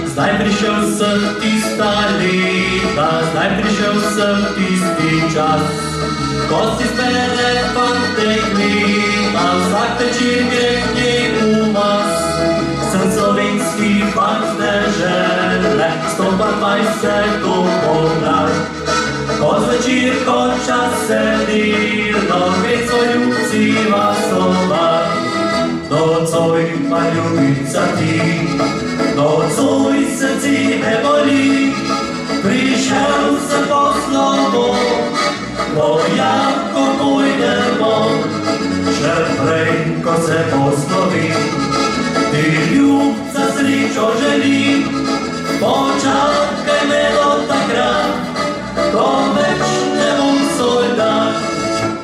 Zdaj prišel sem tista leta, zdaj prišel sem tisti čas, ko si zbere fante gleda, vsak večer gre k njej v vas. Sem slovenski fant z dežele, 120 domov. Ko zvečer konča se delo, gre svoj ljubci vasovat. Nocoj pa ljubica ti, nocoj srce me boli, prišel sem po slovo, ko pojdemo, še prej, ko se poslovim. Ti ljubca srečo želim, počakaj me do takrat, ko več ne bom soldat.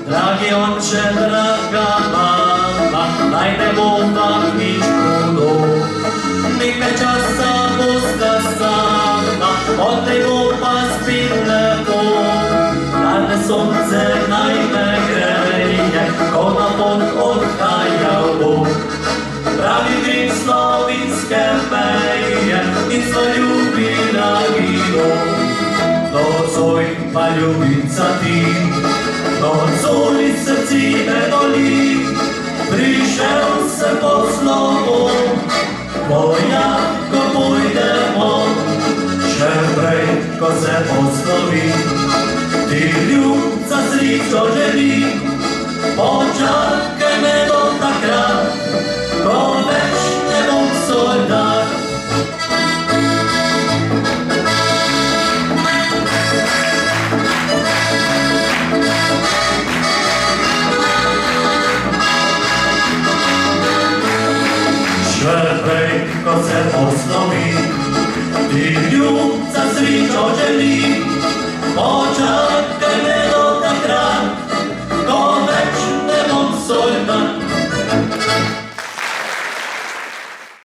Dragi oče, draga mama, naj ne bo vam nič hudo. Nekaj časa bosta sama, potlej bo pa spet lepo. Danes sonce naj me greje, ko na pot odhajal bo. Pravi grem slovenske meje in so ljubila vino. Nocoj pa ljubica ti, nocoj srce me boli, prišel sem po slovo, ko pojdemo, še prej, ko se poslovim. Ti ljubca srečo želim, počakaj me do takrat, ko več ne bom soldat. Še prej, ko se poslovim, ti ljubca srečo želim, počakaj